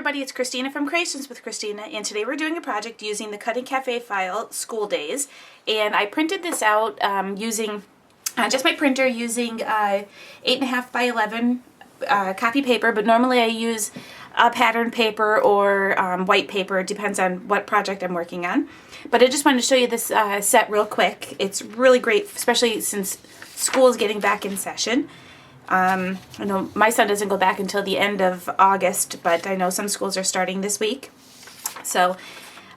everybody, it's Christina from Creations with Christina, and today we're doing a project using the Cutting Cafe file, School Days, and I printed this out using just my printer using 8.5 by 11 copy paper, but normally I use pattern paper or white paper. It depends on what project I'm working on. But I just wanted to show you this set real quick. It's really great, especially since school is getting back in session. I know my son doesn't go back until the end of August, but I know some schools are starting this week. So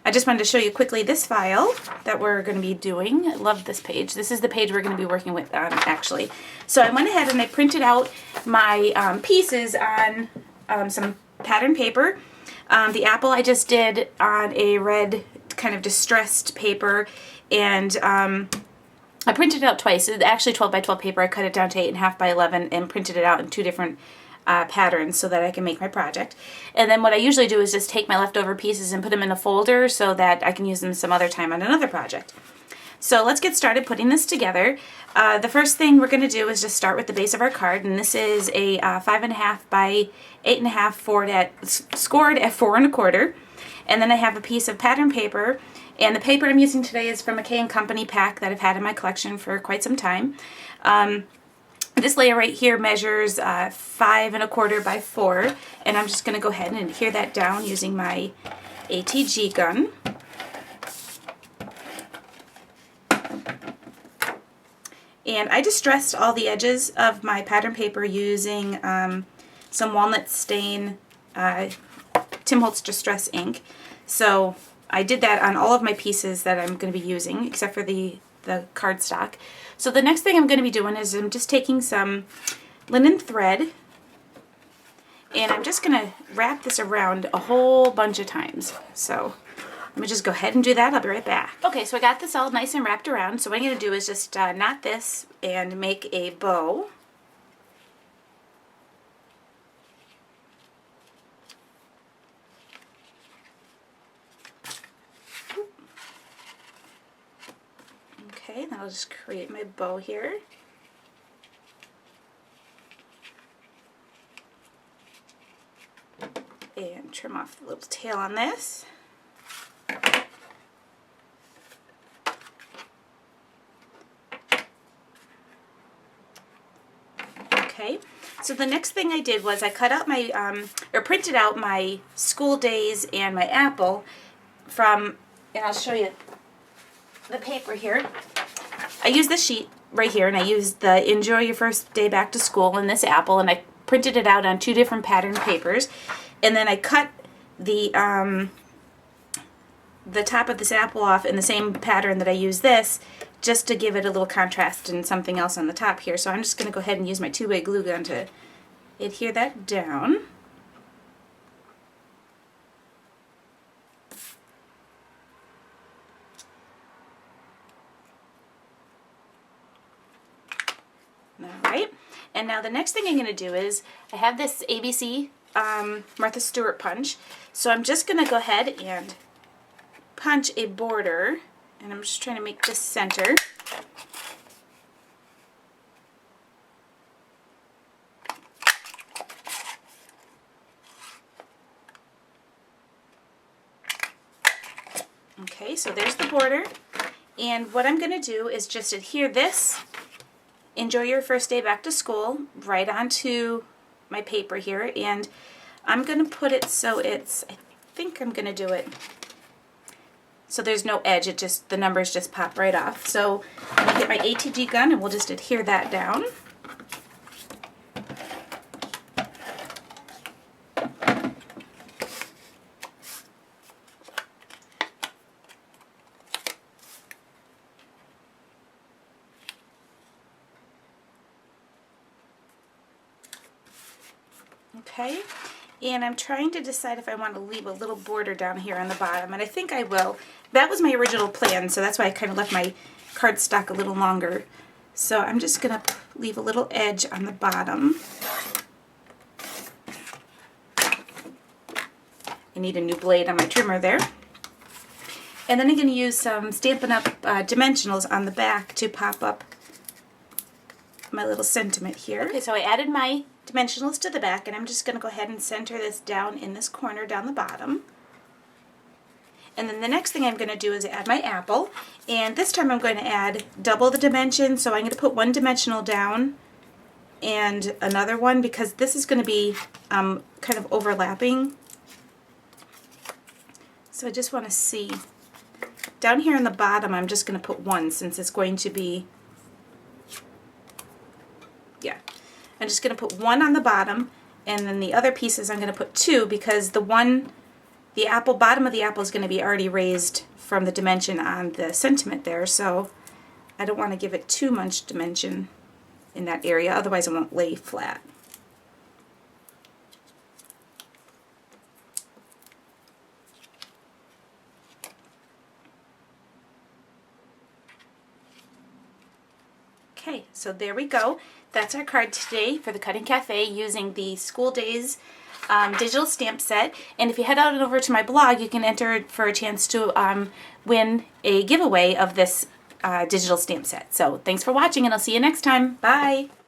I just wanted to show you quickly this file that we're going to be doing. I love this page. This is the page we're going to be working with actually. So I went ahead and I printed out my pieces on some pattern paper. The apple I just did on a red kind of distressed paper, and I printed it out twice. It's actually 12 by 12 paper. I cut it down to 8.5 by 11 and printed it out in two different patterns so that I can make my project. And then what I usually do is just take my leftover pieces and put them in a folder so that I can use them some other time on another project. So let's get started putting this together. The first thing we're going to do is just start with the base of our card, and this is a 5.5 by 8.5 scored at 4 1/4. And then I have a piece of pattern paper. And the paper I'm using today is from a K & Company pack that I've had in my collection for quite some time. This layer right here measures 5 1/4 by 4, and I'm just going to go ahead and adhere that down using my ATG gun. And I distressed all the edges of my pattern paper using some walnut stain Tim Holtz Distress ink. So I did that on all of my pieces that I'm going to be using, except for the cardstock. So the next thing I'm going to be doing is I'm just taking some linen thread, and I'm just going to wrap this around a whole bunch of times. So let me just go ahead and do that. I'll be right back. Okay, so I got this all nice and wrapped around. So what I'm going to do is just knot this and make a bow. Okay, then I'll just create my bow here. And trim off the little tail on this. Okay, so the next thing I did was I cut out my, or printed out my School Days and my apple from, and I'll show you the paper here. I used this sheet right here, and I used the Enjoy Your First Day Back to School and this apple, and I printed it out on two different pattern papers, and then I cut the top of this apple off in the same pattern that I used this, just to give it a little contrast and something else on the top here. So I'm just going to go ahead and use my 2-way glue gun to adhere that down. Alright, and now the next thing I'm going to do is, I have this ABC Martha Stewart punch, so I'm just going to go ahead and punch a border, and I'm just trying to make this center. Okay, so there's the border, and what I'm going to do is just adhere this Enjoy Your First Day Back to School right onto my paper here, and I'm going to put it so it's, I think I'm going to do it so there's no edge, it just, the numbers just pop right off. So I'm going to get my ATG gun and we'll just adhere that down. Okay, and I'm trying to decide if I want to leave a little border down here on the bottom, and I think I will. That was my original plan, so that's why I kind of left my cardstock a little longer. So I'm just going to leave a little edge on the bottom. I need a new blade on my trimmer there. And then I'm going to use some Stampin' Up! Dimensionals on the back to pop up my little sentiment here. Okay, so I added my dimensionals to the back, and I'm just going to go ahead and center this down in this corner down the bottom. And then the next thing I'm going to do is add my apple, and this time I'm going to add double the dimension, so I'm going to put one dimensional down and another one because this is going to be kind of overlapping. So I just want to see. Down here in the bottom I'm just going to put one since it's going to be, yeah. I'm just going to put one on the bottom, and then the other pieces I'm going to put two because the apple, bottom of the apple is going to be already raised from the dimension on the sentiment there, so I don't want to give it too much dimension in that area, otherwise it won't lay flat. Okay, so there we go. That's our card today for the Cutting Cafe using the School Days digital stamp set. And if you head out over to my blog, you can enter for a chance to win a giveaway of this digital stamp set. So thanks for watching, and I'll see you next time. Bye!